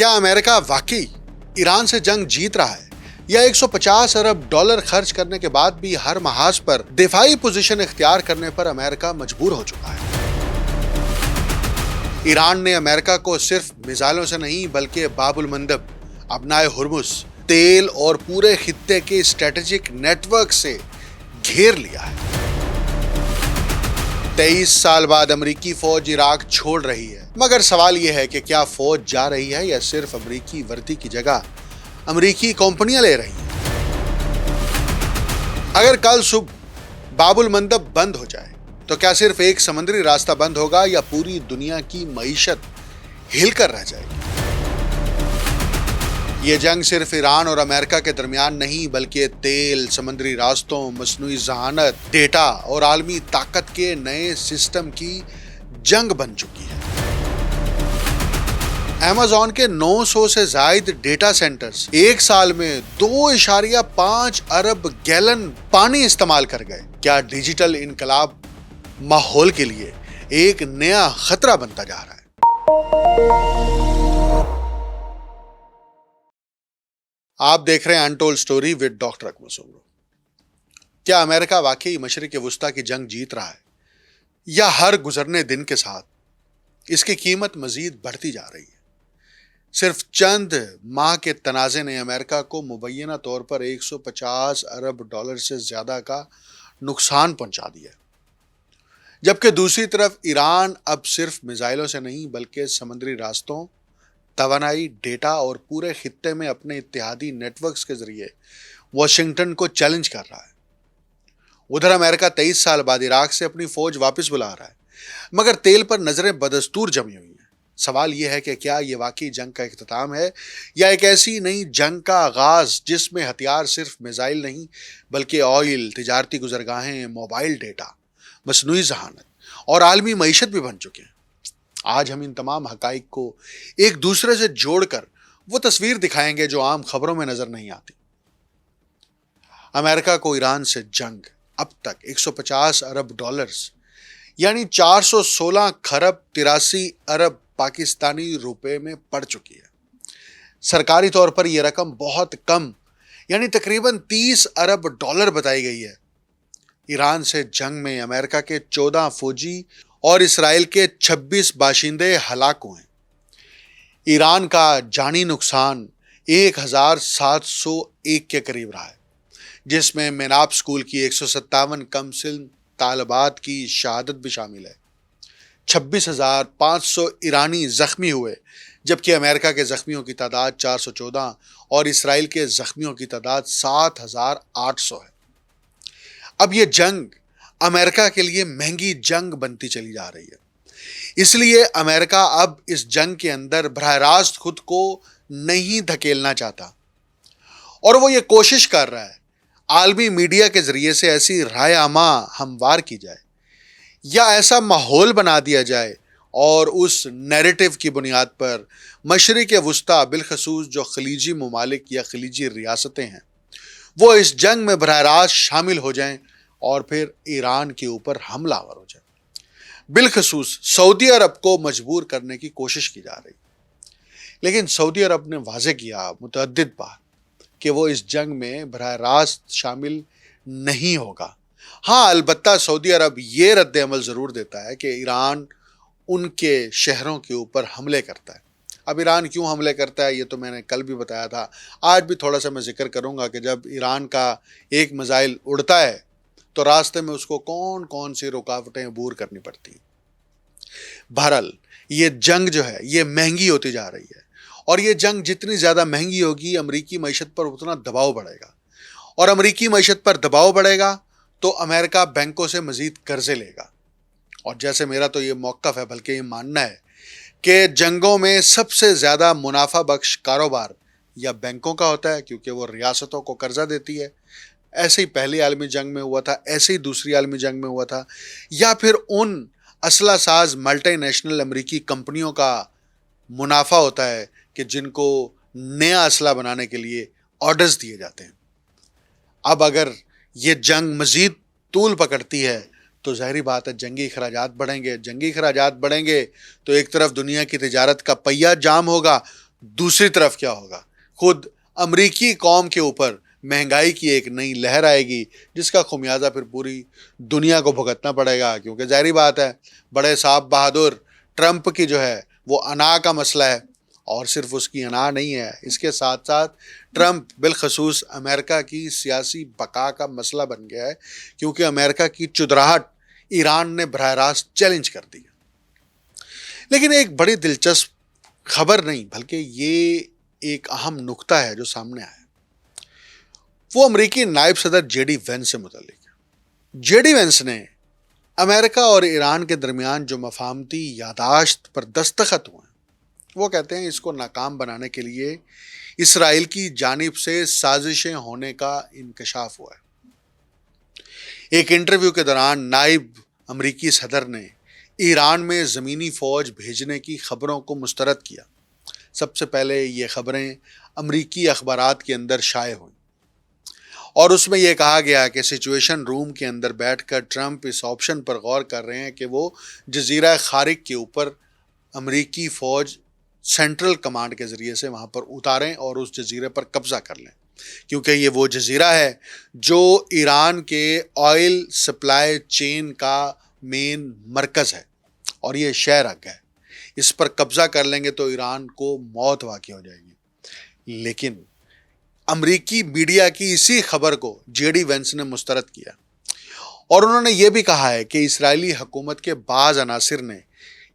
کیا امریکہ واقعی ایران سے جنگ جیت رہا ہے یا 150 ارب ڈالر خرچ کرنے کے بعد بھی ہر محاذ پر دفاعی پوزیشن اختیار کرنے پر امریکہ مجبور ہو چکا ہے؟ ایران نے امریکہ کو صرف میزائلوں سے نہیں بلکہ باب المندب، ابنائے ہرمز، تیل اور پورے خطے کے اسٹریٹجک نیٹ ورک سے گھیر لیا ہے۔ 23 سال بعد امریکی فوج عراق چھوڑ رہی ہے، مگر سوال یہ ہے کہ کیا فوج جا رہی ہے یا صرف امریکی وردی کی جگہ امریکی کمپنیاں لے رہی ہیں؟ اگر کل صبح باب المندب بند ہو جائے تو کیا صرف ایک سمندری راستہ بند ہوگا یا پوری دنیا کی معیشت ہل کر رہ جائے گی؟ یہ جنگ صرف ایران اور امریکہ کے درمیان نہیں بلکہ تیل، سمندری راستوں، مصنوعی ذہانت، ڈیٹا اور عالمی طاقت کے نئے سسٹم کی جنگ بن چکی ہے۔ ایمیزون کے 900 سے زائد ڈیٹا سینٹرز ایک سال میں 2.5 ارب گیلن پانی استعمال کر گئے۔ کیا ڈیجیٹل انقلاب ماحول کے لیے ایک نیا خطرہ بنتا جا رہا ہے؟ آپ دیکھ رہے ہیں انٹولڈ سٹوری ود ڈاکٹر اکمل سومرو۔ کیا امریکہ واقعی مشرق وسطی کی جنگ جیت رہا ہے یا ہر گزرنے دن کے ساتھ اس کی قیمت مزید بڑھتی جا رہی ہے؟ صرف چند ماہ کے تنازع نے امریکہ کو مبینہ طور پر 150 ارب ڈالر سے زیادہ کا نقصان پہنچا دیا ہے، جبکہ دوسری طرف ایران اب صرف میزائلوں سے نہیں بلکہ سمندری راستوں، توانائی، ڈیٹا اور پورے خطے میں اپنے اتحادی نیٹ ورکس کے ذریعے واشنگٹن کو چیلنج کر رہا ہے۔ ادھر امریکہ 23 سال بعد عراق سے اپنی فوج واپس بلا رہا ہے، مگر تیل پر نظریں بدستور جمی ہوئی ہیں۔ سوال یہ ہے کہ کیا یہ واقعی جنگ کا اختتام ہے یا ایک ایسی نئی جنگ کا آغاز جس میں ہتھیار صرف میزائل نہیں بلکہ آئل، تجارتی گزرگاہیں، موبائل ڈیٹا، مصنوعی ذہانت اور عالمی معیشت بھی بن چکے ہیں۔ آج ہم ان تمام حقائق کو ایک دوسرے سے جوڑ کر وہ تصویر دکھائیں گے جو عام خبروں میں نظر نہیں آتی۔ امریکہ کو ایران سے جنگ اب تک 150 ارب ڈالرز یعنی 416 کھرب 83 ارب پاکستانی روپے میں پڑ چکی ہے۔ سرکاری طور پر یہ رقم بہت کم یعنی تقریباً 30 ارب ڈالر بتائی گئی ہے۔ ایران سے جنگ میں امریکہ کے 14 فوجی اور اسرائیل کے 26 باشندے ہلاک ہوئے ہیں۔ ایران کا جانی نقصان 1701 کے قریب رہا ہے، جس میں میناب اسکول کی 157 کم سن طالبات کی شہادت بھی شامل ہے۔ 26,500 ایرانی زخمی ہوئے، جبکہ امریکہ کے زخمیوں کی تعداد 414 اور اسرائیل کے زخمیوں کی تعداد 7,800 ہے۔ اب یہ جنگ امریکہ کے لیے مہنگی جنگ بنتی چلی جا رہی ہے۔ اس لیے امریکہ اب اس جنگ کے اندر براہ راست خود کو نہیں دھکیلنا چاہتا، اور وہ یہ کوشش کر رہا ہے عالمی میڈیا کے ذریعے سے ایسی رائے عامہ ہموار کی جائے یا ایسا ماحول بنا دیا جائے اور اس نیریٹو کی بنیاد پر مشرق وسطی بالخصوص جو خلیجی ممالک یا خلیجی ریاستیں ہیں وہ اس جنگ میں براہ راست شامل ہو جائیں اور پھر ایران کے اوپر حملہ آور ہو جائے۔ بالخصوص سعودی عرب کو مجبور کرنے کی کوشش کی جا رہی، لیکن سعودی عرب نے واضح کیا متعدد بار کہ وہ اس جنگ میں براہ راست شامل نہیں ہوگا۔ ہاں، البتہ سعودی عرب یہ رد عمل ضرور دیتا ہے کہ ایران ان کے شہروں کے اوپر حملے کرتا ہے۔ اب ایران کیوں حملے کرتا ہے یہ تو میں نے کل بھی بتایا تھا، آج بھی تھوڑا سا میں ذکر کروں گا کہ جب ایران کا ایک میزائل اڑتا ہے تو راستے میں اس کو کون کون سی رکاوٹیں عبور کرنی پڑتی ہیں۔ بہرحال یہ جنگ جو ہے یہ مہنگی ہوتی جا رہی ہے، اور یہ جنگ جتنی زیادہ مہنگی ہوگی امریکی معیشت پر اتنا دباؤ بڑھے گا، اور امریکی معیشت پر دباؤ بڑھے گا تو امریکہ بینکوں سے مزید قرضے لے گا۔ اور جیسے میرا تو یہ موقف ہے بلکہ یہ ماننا ہے کہ جنگوں میں سب سے زیادہ منافع بخش کاروبار یا بینکوں کا ہوتا ہے، کیونکہ وہ ریاستوں کو قرضہ دیتی ہے۔ ایسے ہی پہلی عالمی جنگ میں ہوا تھا، ایسے ہی دوسری عالمی جنگ میں ہوا تھا، یا پھر ان اسلحہ ساز ملٹی نیشنل امریکی کمپنیوں کا منافع ہوتا ہے کہ جن کو نیا اسلحہ بنانے کے لیے آرڈرز دیے جاتے ہیں۔ اب اگر یہ جنگ مزید طول پکڑتی ہے تو ظاہری بات ہے جنگی اخراجات بڑھیں گے۔ جنگی اخراجات بڑھیں گے تو ایک طرف دنیا کی تجارت کا پہیہ جام ہوگا، دوسری طرف کیا ہوگا؟ خود امریکی قوم کے اوپر مہنگائی کی ایک نئی لہر آئے گی جس کا خمیازہ پھر پوری دنیا کو بھگتنا پڑے گا، کیونکہ ظاہری بات ہے بڑے صاحب بہادر ٹرمپ کی جو ہے وہ انا کا مسئلہ ہے، اور صرف اس کی انا نہیں ہے، اس کے ساتھ ساتھ ٹرمپ بالخصوص امریکہ کی سیاسی بقا کا مسئلہ بن گیا ہے، کیونکہ امریکہ کی چدراہٹ ایران نے براہ راست چیلنج کر دی ہے۔ لیکن ایک بڑی دلچسپ خبر نہیں بلکہ یہ ایک اہم نقطہ ہے جو سامنے آیا، وہ امریکی نائب صدر جے ڈی وینس سے متعلق ہے۔ جے ڈی وینس نے امریکہ اور ایران کے درمیان جو مفاہمتی یادداشت پر دستخط ہوئے ہیں، وہ کہتے ہیں اس کو ناکام بنانے کے لیے اسرائیل کی جانب سے سازشیں ہونے کا انکشاف ہوا ہے۔ ایک انٹرویو کے دوران نائب امریکی صدر نے ایران میں زمینی فوج بھیجنے کی خبروں کو مسترد کیا۔ سب سے پہلے یہ خبریں امریکی اخبارات کے اندر شائع ہوئیں، اور اس میں یہ کہا گیا کہ سچویشن روم کے اندر بیٹھ کر ٹرمپ اس آپشن پر غور کر رہے ہیں کہ وہ جزیرہ خارق کے اوپر امریکی فوج سینٹرل کمانڈ کے ذریعے سے وہاں پر اتاریں اور اس جزیرے پر قبضہ کر لیں، کیونکہ یہ وہ جزیرہ ہے جو ایران کے آئل سپلائی چین کا مین مرکز ہے اور یہ شہ رگ ہے۔ اس پر قبضہ کر لیں گے تو ایران کو موت واقع ہو جائے گی۔ لیکن امریکی میڈیا کی اسی خبر کو جے ڈی وینس نے مسترد کیا، اور انہوں نے یہ بھی کہا ہے کہ اسرائیلی حکومت کے بعض عناصر نے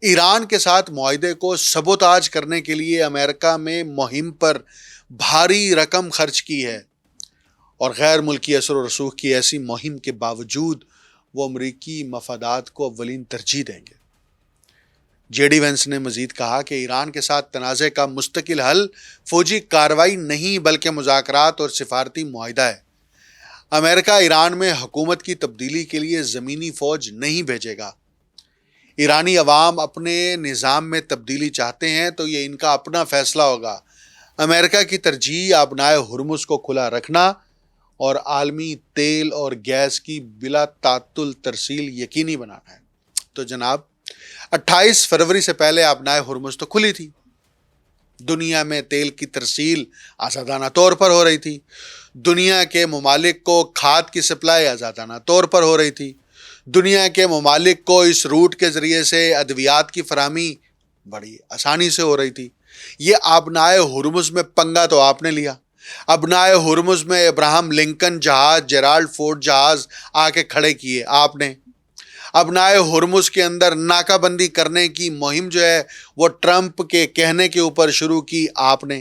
ایران کے ساتھ معاہدے کو سبوتاج کرنے کے لیے امریکہ میں مہم پر بھاری رقم خرچ کی ہے، اور غیر ملکی اثر و رسوخ کی ایسی مہم کے باوجود وہ امریکی مفادات کو اولین ترجیح دیں گے۔ جے ڈی وینس نے مزید کہا کہ ایران کے ساتھ تنازع کا مستقل حل فوجی کارروائی نہیں بلکہ مذاکرات اور سفارتی معاہدہ ہے۔ امریکہ ایران میں حکومت کی تبدیلی کے لیے زمینی فوج نہیں بھیجے گا۔ ایرانی عوام اپنے نظام میں تبدیلی چاہتے ہیں تو یہ ان کا اپنا فیصلہ ہوگا۔ امریکہ کی ترجیح آبنائے ہرمز کو کھلا رکھنا اور عالمی تیل اور گیس کی بلا تعطل ترسیل یقینی بنانا ہے۔ تو جناب 28 فروری سے پہلے آبنائے ہرمز تو کھلی تھی، دنیا میں تیل کی ترسیل آزادانہ طور پر ہو رہی تھی، دنیا کے ممالک کو کھاد کی سپلائی آزادانہ طور پر ہو رہی تھی، دنیا کے ممالک کو اس روٹ کے ذریعے سے ادویات کی فراہمی بڑی آسانی سے ہو رہی تھی۔ یہ آبنائے ہرمز میں پنگا تو آپ نے لیا۔ آبنائے ہرمز میں ابراہم لنکن جہاز، جیرالڈ فورڈ جہاز آ کے کھڑے کیے آپ نے۔ آبنائے ہرمز کے اندر ناکہ بندی کرنے کی مہم جو ہے وہ ٹرمپ کے کہنے کے اوپر شروع کی آپ نے،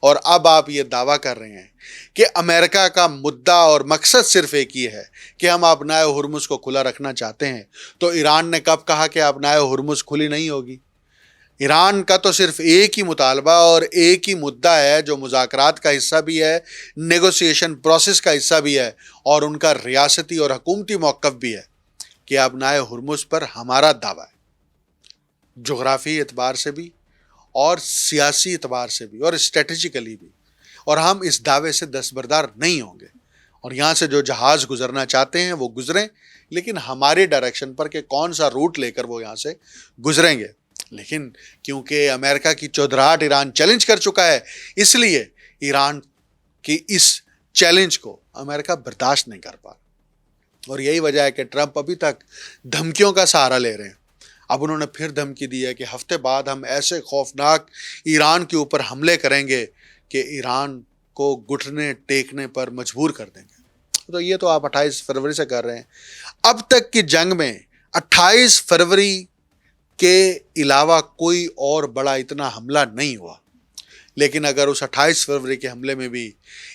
اور اب آپ یہ دعویٰ کر رہے ہیں کہ امریکہ کا مدعا اور مقصد صرف ایک ہی ہے کہ ہم آبنائے ہرمز کو کھلا رکھنا چاہتے ہیں۔ تو ایران نے کب کہا کہ آبنائے ہرمز کھلی نہیں ہوگی؟ ایران کا تو صرف ایک ہی مطالبہ اور ایک ہی مدعا ہے جو مذاکرات کا حصہ بھی ہے، نیگوسیشن پروسیس کا حصہ بھی ہے، اور ان کا ریاستی اور حکومتی موقف بھی ہے کہ آبنائے ہرمز پر ہمارا دعویٰ ہے، جغرافی اعتبار سے بھی اور سیاسی اعتبار سے بھی اور اسٹریٹجیکلی بھی، اور ہم اس دعوے سے دستبردار نہیں ہوں گے، اور یہاں سے جو جہاز گزرنا چاہتے ہیں وہ گزریں، لیکن ہمارے ڈائریکشن پر کہ کون سا روٹ لے کر وہ یہاں سے گزریں گے۔ لیکن کیونکہ امریکہ کی چودراہٹ ایران چیلنج کر چکا ہے، اس لیے ایران کی اس چیلنج کو امریکہ برداشت نہیں کر پا، اور یہی وجہ ہے کہ ٹرمپ ابھی تک دھمکیوں کا سہارا لے رہے ہیں۔ اب انہوں نے پھر دھمکی دی ہے کہ ہفتے بعد ہم ایسے خوفناک ایران کے اوپر حملے کریں گے کہ ایران کو گھٹنے ٹیکنے پر مجبور کر دیں گے۔ تو یہ تو آپ 28 فروری سے کر رہے ہیں۔ اب تک کی جنگ میں 28 فروری کے علاوہ کوئی اور بڑا اتنا حملہ نہیں ہوا، لیکن اگر اس 28 فروری کے حملے میں بھی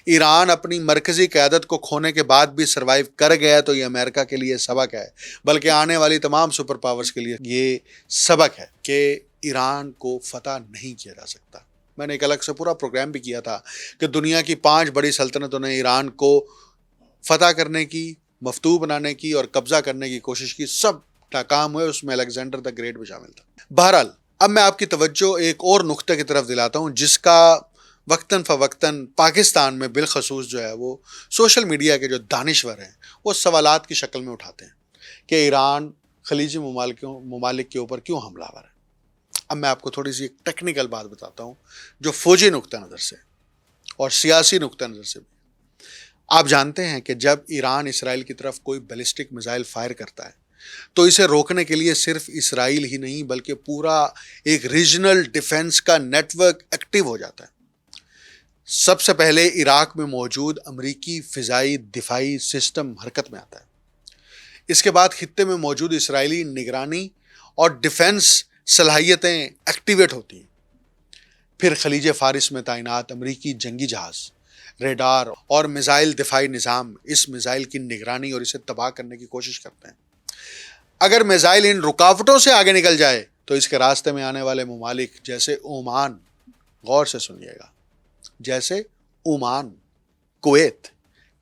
ایران اپنی مرکزی قیادت کو کھونے کے بعد بھی سروائیو کر گیا تو یہ امریکہ کے لیے سبق ہے، بلکہ آنے والی تمام سپر پاورز کے لیے یہ سبق ہے کہ ایران کو فتح نہیں کیا جا سکتا۔ میں نے ایک الگ سے پورا پروگرام بھی کیا تھا کہ دنیا کی 5 بڑی سلطنتوں نے ایران کو فتح کرنے کی، مفتوح بنانے کی اور قبضہ کرنے کی کوشش کی، سب ناکام ہوئے، اس میں الیگزینڈر دا گریٹ بھی شامل تھا۔ بہرحال اب میں آپ کی توجہ ایک اور نقطے کی طرف دلاتا ہوں جس کا وقتاً فوقتاً پاکستان میں بالخصوص جو ہے وہ سوشل میڈیا کے جو دانشور ہیں وہ سوالات کی شکل میں اٹھاتے ہیں کہ ایران خلیجی ممالک کے اوپر کیوں حملہ آور ہے۔ اب میں آپ کو تھوڑی سی ایک ٹیکنیکل بات بتاتا ہوں جو فوجی نقطہ نظر سے اور سیاسی نقطہ نظر سے بھی. آپ جانتے ہیں کہ جب ایران اسرائیل کی طرف کوئی بیلسٹک میزائل فائر کرتا ہے تو اسے روکنے کے لیے صرف اسرائیل ہی نہیں بلکہ پورا ایک ریجنل ڈیفنس کا نیٹ ورک ایکٹیو ہو جاتا ہے. سب سے پہلے عراق میں موجود امریکی فضائی دفاعی سسٹم حرکت میں آتا ہے. اس کے بعد خطے میں موجود اسرائیلی نگرانی اور ڈیفنس صلاحیتیں ایکٹیویٹ ہوتی ہیں. پھر خلیج فارس میں تعینات امریکی جنگی جہاز، ریڈار اور میزائل دفاعی نظام اس میزائل کی نگرانی اور اسے تباہ کرنے کی کوشش کرتے ہیں. اگر میزائل ان رکاوٹوں سے آگے نکل جائے تو اس کے راستے میں آنے والے ممالک جیسے عمان، غور سے سنیے گا، جیسے عمان، کویت،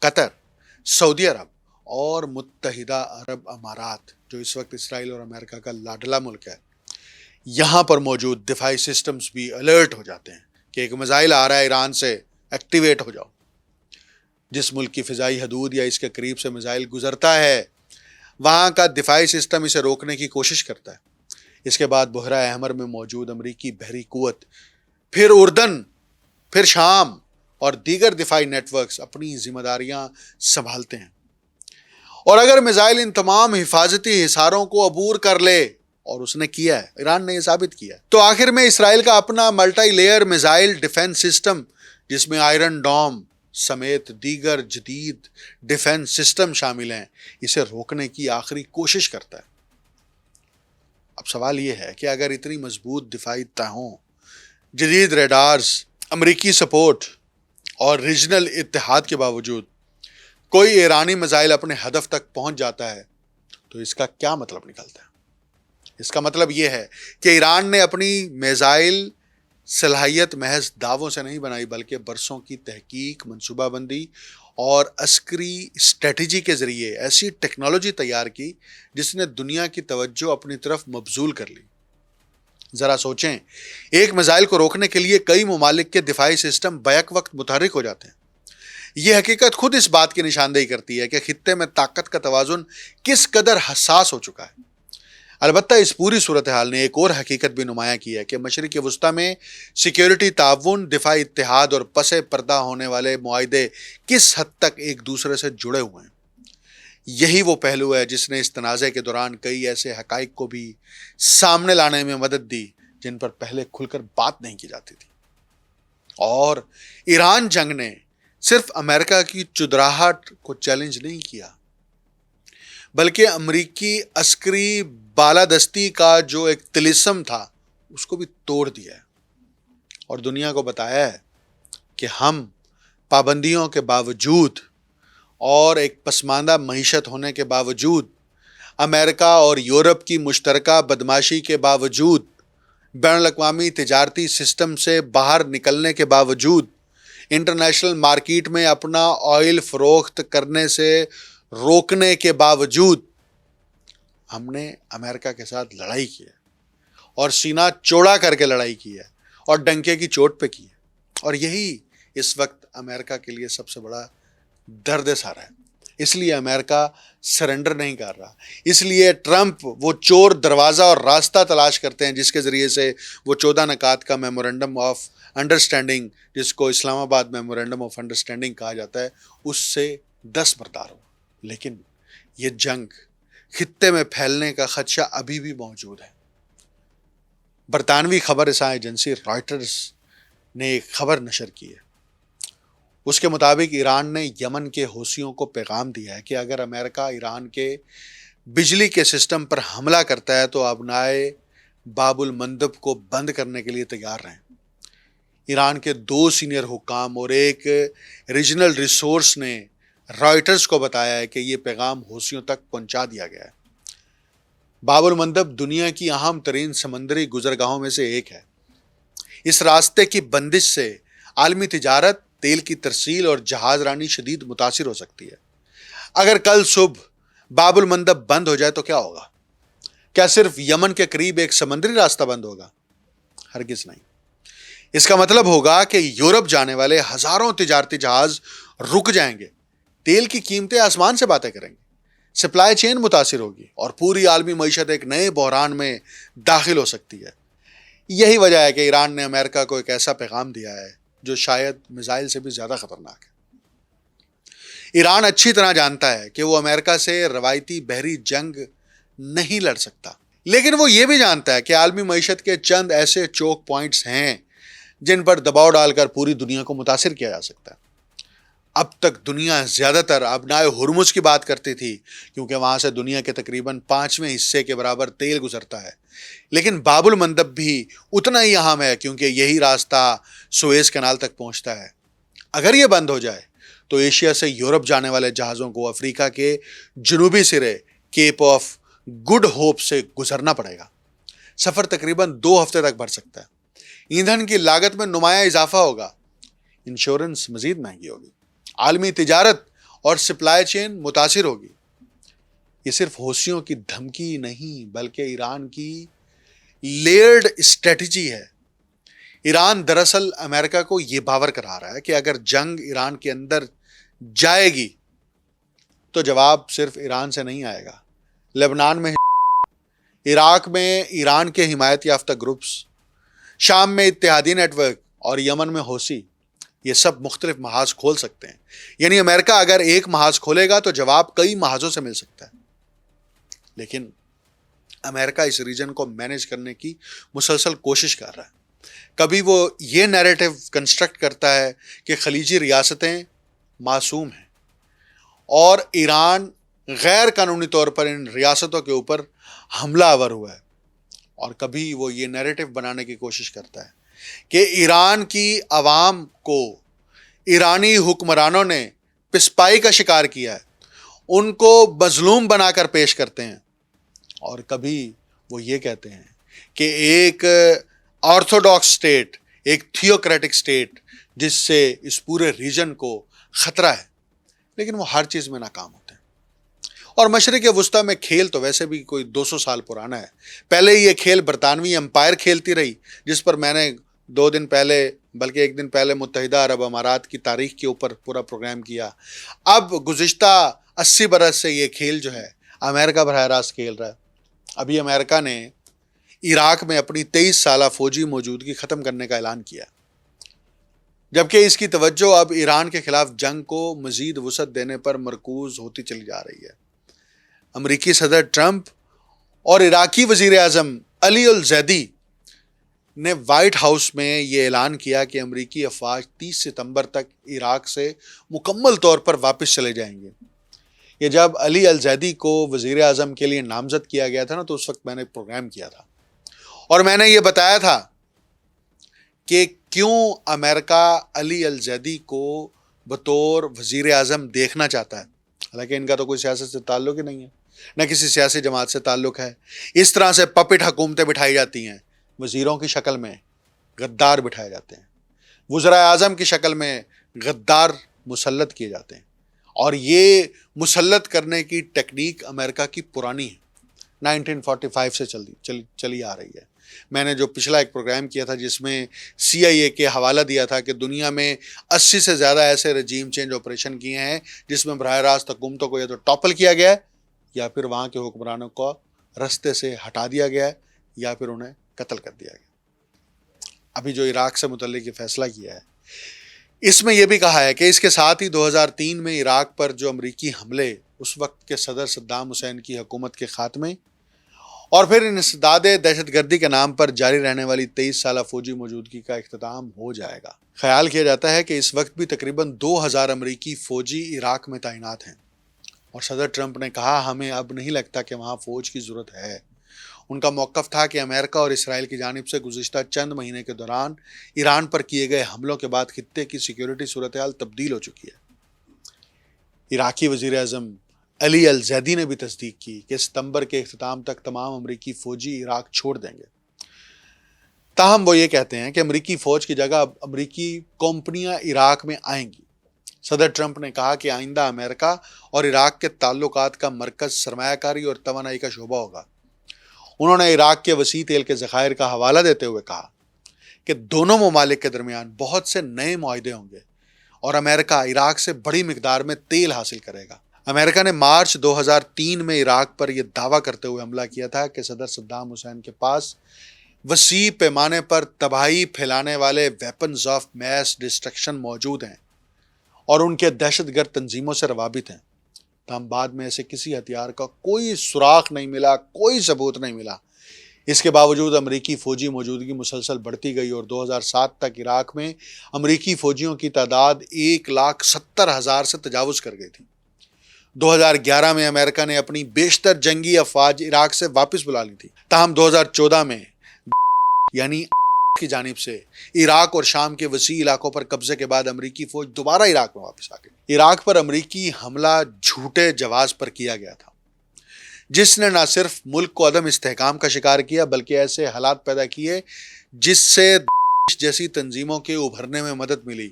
قطر، سعودی عرب اور متحدہ عرب امارات جو اس وقت اسرائیل اور امریکہ کا لاڈلا ملک ہے، یہاں پر موجود دفاعی سسٹمز بھی الرٹ ہو جاتے ہیں کہ ایک میزائل آ رہا ہے ایران سے، ایکٹیویٹ ہو جاؤ. جس ملک کی فضائی حدود یا اس کے قریب سے میزائل گزرتا ہے وہاں کا دفاعی سسٹم اسے روکنے کی کوشش کرتا ہے. اس کے بعد بحیرہ احمر میں موجود امریکی بحری قوت، پھر اردن، پھر شام اور دیگر دفاعی نیٹ ورکس اپنی ذمہ داریاں سنبھالتے ہیں. اور اگر میزائل ان تمام حفاظتی حصاروں کو عبور کر لے، اور اس نے کیا ہے، ایران نے یہ ثابت کیا ہے، تو آخر میں اسرائیل کا اپنا multi layer missile defence system جس میں آئرن ڈوم سمیت دیگر جدید ڈیفنس سسٹم شامل ہیں اسے روکنے کی آخری کوشش کرتا ہے. اب سوال یہ ہے کہ اگر اتنی مضبوط دفاعی تہوں، جدید ریڈارز، امریکی سپورٹ اور ریجنل اتحاد کے باوجود کوئی ایرانی میزائل اپنے ہدف تک پہنچ جاتا ہے تو اس کا کیا مطلب نکلتا ہے؟ اس کا مطلب یہ ہے کہ ایران نے اپنی میزائل صلاحیت محض دعووں سے نہیں بنائی بلکہ برسوں کی تحقیق، منصوبہ بندی اور عسکری اسٹریٹجی کے ذریعے ایسی ٹیکنالوجی تیار کی جس نے دنیا کی توجہ اپنی طرف مبذول کر لی. ذرا سوچیں، ایک میزائل کو روکنے کے لیے کئی ممالک کے دفاعی سسٹم بیک وقت متحرک ہو جاتے ہیں. یہ حقیقت خود اس بات کی نشاندہی کرتی ہے کہ خطے میں طاقت کا توازن کس قدر حساس ہو چکا ہے. البتہ اس پوری صورتحال نے ایک اور حقیقت بھی نمایاں کی ہے کہ مشرق وسطیٰ میں سیکیورٹی تعاون، دفاعی اتحاد اور پس پردہ ہونے والے معاہدے کس حد تک ایک دوسرے سے جڑے ہوئے ہیں. یہی وہ پہلو ہے جس نے اس تنازع کے دوران کئی ایسے حقائق کو بھی سامنے لانے میں مدد دی جن پر پہلے کھل کر بات نہیں کی جاتی تھی. اور ایران جنگ نے صرف امریکہ کی چدراہٹ کو چیلنج نہیں کیا بلکہ امریکی عسکری بالادستی کا جو ایک طلسم تھا اس کو بھی توڑ دیا ہے اور دنیا کو بتایا ہے کہ ہم پابندیوں کے باوجود اور ایک پسماندہ معیشت ہونے کے باوجود، امریکہ اور یورپ کی مشترکہ بدماشی کے باوجود، بین الاقوامی تجارتی سسٹم سے باہر نکلنے کے باوجود، انٹرنیشنل مارکیٹ میں اپنا آئل فروخت کرنے سے روکنے کے باوجود، ہم نے امریکہ کے ساتھ لڑائی کی ہے اور سینہ چوڑا کر کے لڑائی کی ہے اور ڈنکے کی چوٹ پہ کی ہے. اور یہی اس وقت امریکہ کے لیے سب سے بڑا درد سارا ہے. اس لیے امریکہ سرنڈر نہیں کر رہا. اس لیے ٹرمپ وہ چور دروازہ اور راستہ تلاش کرتے ہیں جس کے ذریعے سے وہ 14 نکات کا میمورنڈم آف انڈرسٹینڈنگ، جس کو اسلام آباد میمورنڈم آف انڈرسٹینڈنگ کہا جاتا ہے، اس سے دستبردار ہو. لیکن یہ جنگ خطے میں پھیلنے کا خدشہ ابھی بھی موجود ہے. برطانوی خبر رساں ایجنسی رائٹرز نے ایک خبر نشر کی ہے. اس کے مطابق ایران نے یمن کے حوثیوں کو پیغام دیا ہے کہ اگر امریکہ ایران کے بجلی کے سسٹم پر حملہ کرتا ہے تو ابنائے باب المندب کو بند کرنے کے لیے تیار رہیں. ایران کے 2 سینئر حکام اور ایک ریجنل ریسورس نے رائٹرز کو بتایا ہے کہ یہ پیغام حوثیوں تک پہنچا دیا گیا ہے. باب المندب دنیا کی اہم ترین سمندری گزرگاہوں میں سے ایک ہے. اس راستے کی بندش سے عالمی تجارت، تیل کی ترسیل اور جہاز رانی شدید متاثر ہو سکتی ہے. اگر کل صبح باب المندب بند ہو جائے تو کیا ہوگا؟ کیا صرف یمن کے قریب ایک سمندری راستہ بند ہوگا؟ ہرگز نہیں. اس کا مطلب ہوگا کہ یورپ جانے والے ہزاروں تجارتی جہاز رک جائیں گے، تیل کی قیمتیں آسمان سے باتیں کریں گی، سپلائی چین متاثر ہوگی اور پوری عالمی معیشت ایک نئے بحران میں داخل ہو سکتی ہے. یہی وجہ ہے کہ ایران نے امریکہ کو ایک ایسا پیغام دیا ہے جو شاید میزائل سے بھی زیادہ خطرناک ہے۔ ایران اچھی طرح جانتا ہے کہ وہ امریکہ سے روایتی بحری جنگ نہیں لڑ سکتا، لیکن وہ یہ بھی جانتا ہے کہ عالمی معیشت کے چند ایسے چوک پوائنٹس ہیں جن پر دباؤ ڈال کر پوری دنیا کو متاثر کیا جا سکتا ہے۔ اب تک دنیا زیادہ تر ابنائے ہرمز کی بات کرتی تھی کیونکہ وہاں سے دنیا کے تقریباً 5ویں حصے کے برابر تیل گزرتا ہے، لیکن باب المندب بھی اتنا ہی اہم ہے کیونکہ یہی راستہ سویز کینال تک پہنچتا ہے۔ اگر یہ بند ہو جائے تو ایشیا سے یورپ جانے والے جہازوں کو افریقہ کے جنوبی سرے کیپ آف گڈ ہوپ سے گزرنا پڑے گا۔ سفر تقریباً 2 ہفتے تک بڑھ سکتا ہے۔ ایندھن کی لاگت میں نمایاں اضافہ ہوگا، انشورنس مزید مہنگی ہوگی، عالمی تجارت اور سپلائی چین متاثر ہوگی۔ یہ صرف حوثیوں کی دھمکی نہیں بلکہ ایران کی لیئرڈ اسٹریٹجی ہے۔ ایران دراصل امریکہ کو یہ باور کرا رہا ہے کہ اگر جنگ ایران کے اندر جائے گی تو جواب صرف ایران سے نہیں آئے گا۔ لبنان میں، عراق میں ایران کے حمایت یافتہ گروپس، شام میں اتحادی نیٹ ورک اور یمن میں حوثی، یہ سب مختلف محاذ کھول سکتے ہیں۔ یعنی امریکہ اگر ایک محاذ کھولے گا تو جواب کئی محاذوں سے مل سکتا ہے۔ لیکن امریکہ اس ریجن کو مینیج کرنے کی مسلسل کوشش کر رہا ہے۔ کبھی وہ یہ نیریٹو کنسٹرکٹ کرتا ہے کہ خلیجی ریاستیں معصوم ہیں اور ایران غیر قانونی طور پر ان ریاستوں کے اوپر حملہ آور ہوا ہے، اور کبھی وہ یہ نیریٹو بنانے کی کوشش کرتا ہے کہ ایران کی عوام کو ایرانی حکمرانوں نے پسپائی کا شکار کیا ہے، ان کو مظلوم بنا کر پیش کرتے ہیں، اور کبھی وہ یہ کہتے ہیں کہ ایک آرتھوڈاکس اسٹیٹ، ایک تھیوکریٹک اسٹیٹ جس سے اس پورے ریجن کو خطرہ ہے، لیکن وہ ہر چیز میں ناکام ہوتے ہیں۔ اور مشرق وسطیٰ میں کھیل تو ویسے بھی کوئی 200 سال پرانا ہے۔ پہلے یہ کھیل برطانوی امپائر کھیلتی رہی، جس پر میں نے 2 دن پہلے بلکہ 1 دن پہلے متحدہ عرب امارات کی تاریخ کے اوپر پورا پروگرام کیا۔ اب گزشتہ 80 برس سے یہ کھیل جو ہے امریکہ براہ راست کھیل رہا ہے۔ ابھی امریکہ نے عراق میں اپنی 23 سالہ فوجی موجودگی ختم کرنے کا اعلان کیا، جبکہ اس کی توجہ اب ایران کے خلاف جنگ کو مزید وسعت دینے پر مرکوز ہوتی چلی جا رہی ہے۔ امریکی صدر ٹرمپ اور عراقی وزیر اعظم علی الزیدی نے وائٹ ہاؤس میں یہ اعلان کیا کہ امریکی افواج 30 ستمبر تک عراق سے مکمل طور پر واپس چلے جائیں گے۔ یہ جب علی الزیدی کو وزیر اعظم کے لیے نامزد کیا گیا تھا نا، تو اس وقت میں نے ایک پروگرام کیا تھا اور میں نے یہ بتایا تھا کہ کیوں امریکہ علی الزیدی کو بطور وزیر اعظم دیکھنا چاہتا ہے، حالانکہ ان کا تو کوئی سیاست سے تعلق ہی نہیں ہے، نہ کسی سیاسی جماعت سے تعلق ہے۔ اس طرح سے پپٹ حکومتیں بٹھائی جاتی ہیں، وزیروں کی شکل میں غدار بٹھائے جاتے ہیں، وزراء اعظم کی شکل میں غدار مسلط کیے جاتے ہیں، اور یہ مسلط کرنے کی ٹیکنیک امریکہ کی پرانی ہے، 1945 سے چلی آ رہی ہے۔ میں نے جو پچھلا ایک پروگرام کیا تھا جس میں CIA کے حوالہ دیا تھا کہ دنیا میں 80 سے زیادہ ایسے رجیم چینج آپریشن کیے ہیں جس میں براہ راست حکومتوں کو یا تو ٹاپل کیا گیا ہے یا پھر وہاں کے حکمرانوں کو رستے سے ہٹا دیا گیا ہے یا پھر انہیں قتل کر دیا گیا۔ ابھی جو عراق سے متعلق یہ فیصلہ کیا ہے، اس میں یہ بھی کہا ہے کہ اس کے ساتھ ہی 2003 میں عراق پر جو امریکی حملے، اس وقت کے صدر صدام حسین کی حکومت کے خاتمے اور پھر انسداد دہشت گردی کے نام پر جاری رہنے والی 23 سالہ فوجی موجودگی کا اختتام ہو جائے گا۔ خیال کیا جاتا ہے کہ اس وقت بھی تقریباً 2000 امریکی فوجی عراق میں تعینات ہیں، اور صدر ٹرمپ نے کہا ہمیں اب نہیں لگتا کہ وہاں فوج کی ضرورت ہے۔ ان کا موقف تھا کہ امریکہ اور اسرائیل کی جانب سے گزشتہ چند مہینے کے دوران ایران پر کیے گئے حملوں کے بعد خطے کی سیکیورٹی صورتحال تبدیل ہو چکی ہے۔ عراقی وزیر اعظم علی الزیدی نے بھی تصدیق کی کہ ستمبر کے اختتام تک تمام امریکی فوجی عراق چھوڑ دیں گے۔ تاہم وہ یہ کہتے ہیں کہ امریکی فوج کی جگہ اب امریکی کمپنیاں عراق میں آئیں گی۔ صدر ٹرمپ نے کہا کہ آئندہ امریکہ اور عراق کے تعلقات کا مرکز سرمایہ کاری اور توانائی کا شعبہ ہوگا۔ انہوں نے عراق کے وسیع تیل کے ذخائر کا حوالہ دیتے ہوئے کہا کہ دونوں ممالک کے درمیان بہت سے نئے معاہدے ہوں گے اور امریکہ عراق سے بڑی مقدار میں تیل حاصل کرے گا۔ امریکہ نے مارچ 2003 میں عراق پر یہ دعویٰ کرتے ہوئے حملہ کیا تھا کہ صدر صدام حسین کے پاس وسیع پیمانے پر تباہی پھیلانے والے ویپنز آف میس ڈسٹرکشن موجود ہیں اور ان کے دہشت گرد تنظیموں سے روابط ہیں، تاہم بعد میں ایسے کسی ہتھیار کا کوئی سراغ نہیں ملا، کوئی ثبوت نہیں ملا۔ اس کے باوجود امریکی فوجی موجودگی مسلسل بڑھتی گئی اور 2007 تک عراق میں امریکی فوجیوں کی تعداد 1,70,000 سے تجاوز کر گئی تھی۔ 2011 میں امریکہ نے اپنی بیشتر جنگی افواج عراق سے واپس بلا لی تھی، تاہم 2014 میں یعنی کی جانب سے عراق اور شام کے وسیع علاقوں پر قبضے کے بعد امریکی فوج دوبارہ عراق میں واپس آ گئی۔ عراق پر امریکی حملہ جھوٹے جواز پر کیا گیا تھا، جس نے نہ صرف ملک کو عدم استحکام کا شکار کیا بلکہ ایسے حالات پیدا کیے جس سے جیسی تنظیموں کے ابھرنے میں مدد ملی،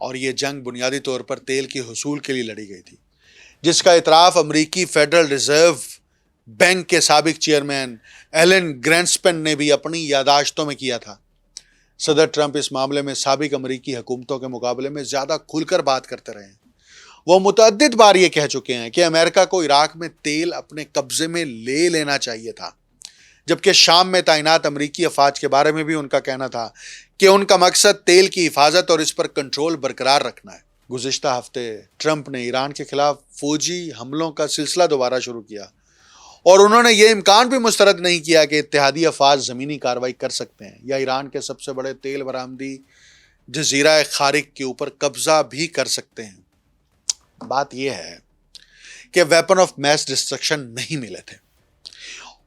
اور یہ جنگ بنیادی طور پر تیل کے حصول کے لیے لڑی گئی تھی، جس کا اعتراف امریکی فیڈرل ریزرو بینک کے سابق چیئرمین ایلن گرینسپن نے بھی اپنی یادداشتوں میں کیا تھا۔ صدر ٹرمپ اس معاملے میں سابق امریکی حکومتوں کے مقابلے میں زیادہ کھل کر بات کرتے رہے ہیں۔ وہ متعدد بار یہ کہہ چکے ہیں کہ امریکہ کو عراق میں تیل اپنے قبضے میں لے لینا چاہیے تھا، جبکہ شام میں تعینات امریکی افواج کے بارے میں بھی ان کا کہنا تھا کہ ان کا مقصد تیل کی حفاظت اور اس پر کنٹرول برقرار رکھنا ہے۔ گزشتہ ہفتے ٹرمپ نے ایران کے خلاف فوجی حملوں کا سلسلہ دوبارہ شروع کیا اور انہوں نے یہ امکان بھی مسترد نہیں کیا کہ اتحادی افواج زمینی کارروائی کر سکتے ہیں یا ایران کے سب سے بڑے تیل برآمدی جزیرہ خارق کے اوپر قبضہ بھی کر سکتے ہیں۔ بات یہ ہے کہ ویپن آف میس ڈسٹرکشن نہیں ملے تھے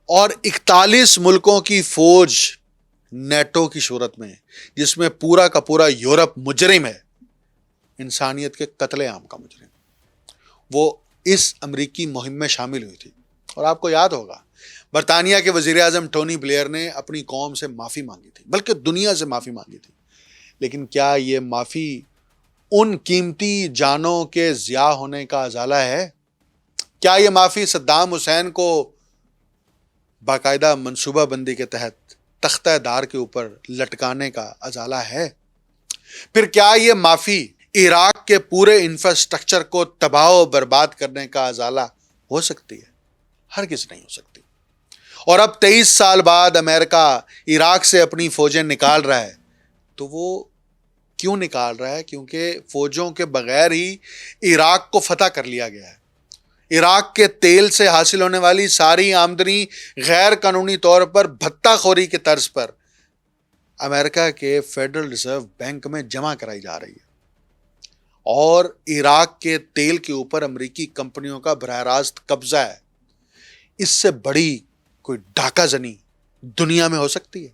اور 41 ملکوں کی فوج نیٹو کی صورت میں، جس میں پورا کا پورا یورپ مجرم ہے، انسانیت کے قتل عام کا مجرم، وہ اس امریکی مہم میں شامل ہوئی تھی۔ اور آپ کو یاد ہوگا برطانیہ کے وزیر اعظم ٹونی بلیئر نے اپنی قوم سے معافی مانگی تھی، بلکہ دنیا سے معافی مانگی تھی، لیکن کیا یہ معافی ان قیمتی جانوں کے ضیاع ہونے کا ازالہ ہے؟ کیا یہ معافی صدام حسین کو باقاعدہ منصوبہ بندی کے تحت تختہ دار کے اوپر لٹکانے کا ازالہ ہے؟ پھر کیا یہ معافی عراق کے پورے انفراسٹرکچر کو تباہ و برباد کرنے کا ازالہ ہو سکتی ہے؟ ہرگز نہیں ہو سکتی۔ اور اب 23 سال بعد امریکہ عراق سے اپنی فوجیں نکال رہا ہے، تو وہ کیوں نکال رہا ہے؟ کیونکہ فوجوں کے بغیر ہی عراق کو فتح کر لیا گیا ہے۔ عراق کے تیل سے حاصل ہونے والی ساری آمدنی غیر قانونی طور پر بھتہ خوری کے طرز پر امریکہ کے فیڈرل ریزرو بینک میں جمع کرائی جا رہی ہے، اور عراق کے تیل کے اوپر امریکی کمپنیوں کا براہ راست قبضہ ہے۔ اس سے بڑی کوئی ڈاکہ زنی دنیا میں ہو سکتی ہے؟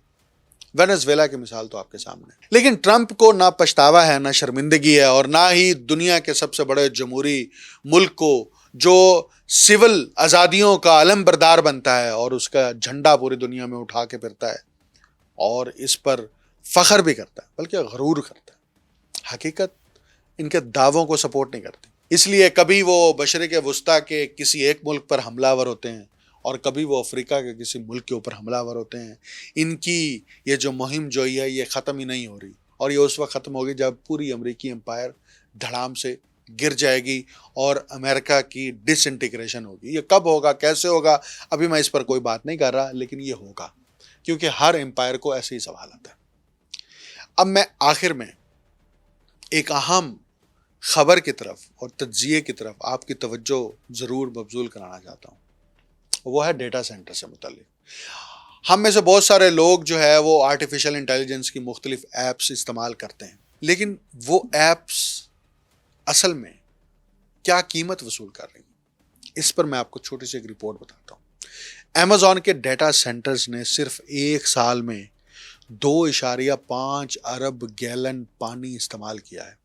وینزویلا کی مثال تو آپ کے سامنے ہے۔ لیکن ٹرمپ کو نہ پچھتاوا ہے، نہ شرمندگی ہے، اور نہ ہی دنیا کے سب سے بڑے جمہوری ملک کو جو سول آزادیوں کا علم بردار بنتا ہے اور اس کا جھنڈا پوری دنیا میں اٹھا کے پھرتا ہے اور اس پر فخر بھی کرتا ہے، بلکہ غرور کرتا ہے۔ حقیقت ان کے دعووں کو سپورٹ نہیں کرتی۔ اس لیے کبھی وہ مشرق وسطیٰ کے کسی ایک ملک پر حملہ آور ہوتے ہیں اور کبھی وہ افریقہ کے کسی ملک کے اوپر حملہ آور ہوتے ہیں۔ ان کی یہ جو مہم جوئی ہے یہ ختم ہی نہیں ہو رہی، اور یہ اس وقت ختم ہوگی جب پوری امریکی امپائر دھڑام سے گر جائے گی اور امریکہ کی ڈس انٹیگریشن ہوگی۔ یہ کب ہوگا، کیسے ہوگا، ابھی میں اس پر کوئی بات نہیں کر رہا، لیکن یہ ہوگا، کیونکہ ہر امپائر کو ایسے ہی سوال آتا ہے۔ اب میں آخر میں ایک اہم خبر کی طرف اور تجزیے کی طرف آپ کی توجہ ضرور مبذول کرانا چاہتا ہوں، وہ ہے ڈیٹا سینٹر سے متعلق۔ ہم میں سے بہت سارے لوگ جو ہے وہ آرٹیفیشل انٹیلیجنس کی مختلف ایپس استعمال کرتے ہیں، لیکن وہ ایپس اصل میں کیا قیمت وصول کر رہی ہیں، اس پر میں آپ کو چھوٹی سی ایک رپورٹ بتاتا ہوں۔ ایمیزون کے ڈیٹا سینٹرز نے صرف ایک سال میں 2.5 ارب گیلن پانی استعمال کیا ہے۔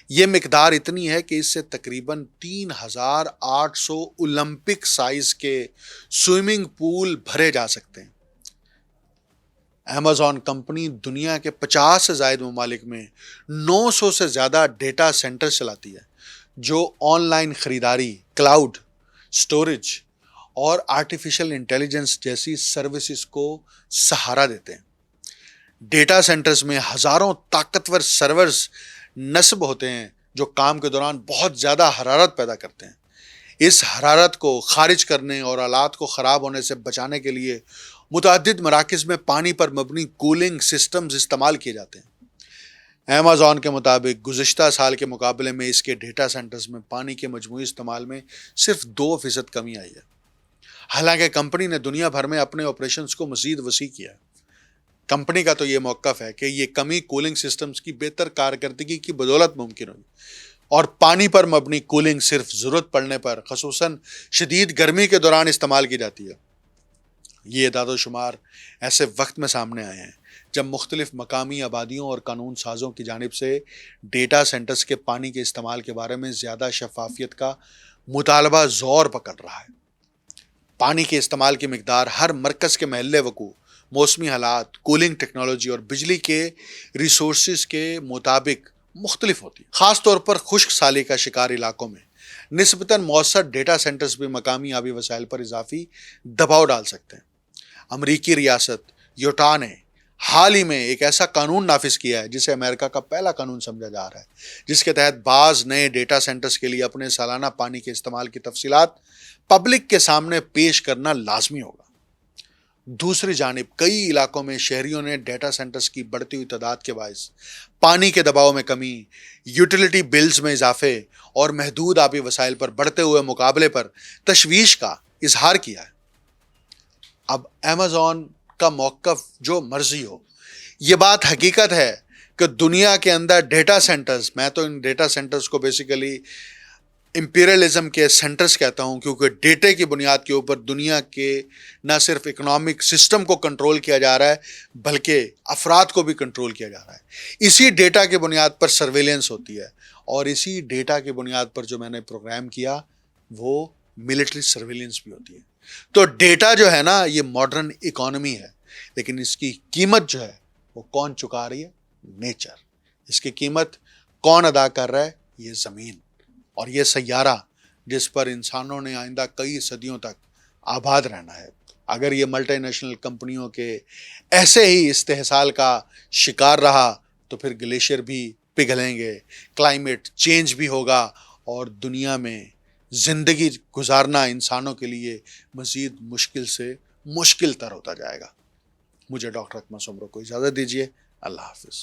یہ مقدار اتنی ہے کہ اس سے تقریباً 3,800 اولمپک سائز کے سوئمنگ پول بھرے جا سکتے ہیں۔ ایمیزون کمپنی دنیا کے 50 سے زائد ممالک میں 900 سے زیادہ ڈیٹا سینٹر چلاتی ہے، جو آن لائن خریداری، کلاؤڈ سٹوریج اور آرٹیفیشل انٹیلیجنس جیسی سروسز کو سہارا دیتے ہیں۔ ڈیٹا سینٹرز میں ہزاروں طاقتور سرورز نصب ہوتے ہیں جو کام کے دوران بہت زیادہ حرارت پیدا کرتے ہیں۔ اس حرارت کو خارج کرنے اور آلات کو خراب ہونے سے بچانے کے لیے متعدد مراکز میں پانی پر مبنی کولنگ سسٹمز استعمال کیے جاتے ہیں۔ ایمیزون کے مطابق گزشتہ سال کے مقابلے میں اس کے ڈیٹا سینٹرز میں پانی کے مجموعی استعمال میں صرف 2% کمی آئی ہے۔ حالانکہ کمپنی نے دنیا بھر میں اپنے آپریشنز کو مزید وسیع کیا ہے۔ کمپنی کا تو یہ موقف ہے کہ یہ کمی کولنگ سسٹمز کی بہتر کارکردگی کی بدولت ممکن ہوگی، اور پانی پر مبنی کولنگ صرف ضرورت پڑنے پر خصوصاً شدید گرمی کے دوران استعمال کی جاتی ہے۔ یہ اعداد و شمار ایسے وقت میں سامنے آئے ہیں جب مختلف مقامی آبادیوں اور قانون سازوں کی جانب سے ڈیٹا سینٹرز کے پانی کے استعمال کے بارے میں زیادہ شفافیت کا مطالبہ زور پکڑ رہا ہے۔ پانی کے استعمال کی مقدار ہر مرکز کے محل وقوع، موسمی حالات، کولنگ ٹیکنالوجی اور بجلی کے ریسورسز کے مطابق مختلف ہوتی ہے۔ خاص طور پر خشک سالی کا شکار علاقوں میں نسبتاً مؤثر ڈیٹا سینٹرز بھی مقامی آبی وسائل پر اضافی دباؤ ڈال سکتے ہیں۔ امریکی ریاست یوٹا نے حال ہی میں ایک ایسا قانون نافذ کیا ہے جسے امریکہ کا پہلا قانون سمجھا جا رہا ہے، جس کے تحت بعض نئے ڈیٹا سینٹرز کے لیے اپنے سالانہ پانی کے استعمال کی تفصیلات پبلک کے سامنے پیش کرنا لازمی ہوگا۔ دوسری جانب کئی علاقوں میں شہریوں نے ڈیٹا سینٹرز کی بڑھتی ہوئی تعداد کے باعث پانی کے دباؤ میں کمی، یوٹیلیٹی بلز میں اضافے اور محدود آبی وسائل پر بڑھتے ہوئے مقابلے پر تشویش کا اظہار کیا ہے۔ اب ایمیزون کا موقف جو مرضی ہو، یہ بات حقیقت ہے کہ دنیا کے اندر ڈیٹا سینٹرز، میں تو ان ڈیٹا سینٹرز کو بیسیکلی امپیریلزم کے سینٹرز کہتا ہوں، کیونکہ ڈیٹے کی بنیاد کے اوپر دنیا کے نہ صرف اکنامک سسٹم کو کنٹرول کیا جا رہا ہے بلکہ افراد کو بھی کنٹرول کیا جا رہا ہے۔ اسی ڈیٹا کی بنیاد پر سرویلنس ہوتی ہے، اور اسی ڈیٹا کی بنیاد پر جو میں نے پروگرام کیا وہ ملٹری سرویلنس بھی ہوتی ہے۔ تو ڈیٹا جو ہے نا، یہ ماڈرن اکانومی ہے، لیکن اس کی قیمت جو ہے وہ کون چکا رہی ہے؟ نیچر۔ اس کی قیمت کون ادا کر رہا ہے؟ یہ زمین اور یہ سیارہ جس پر انسانوں نے آئندہ کئی صدیوں تک آباد رہنا ہے۔ اگر یہ ملٹی نیشنل کمپنیوں کے ایسے ہی استحصال کا شکار رہا تو پھر گلیشیئر بھی پگھلیں گے، کلائمیٹ چینج بھی ہوگا، اور دنیا میں زندگی گزارنا انسانوں کے لیے مزید مشکل سے مشکل تر ہوتا جائے گا۔ مجھے ڈاکٹر اکمل سمرو کو اجازت دیجیے۔ اللہ حافظ۔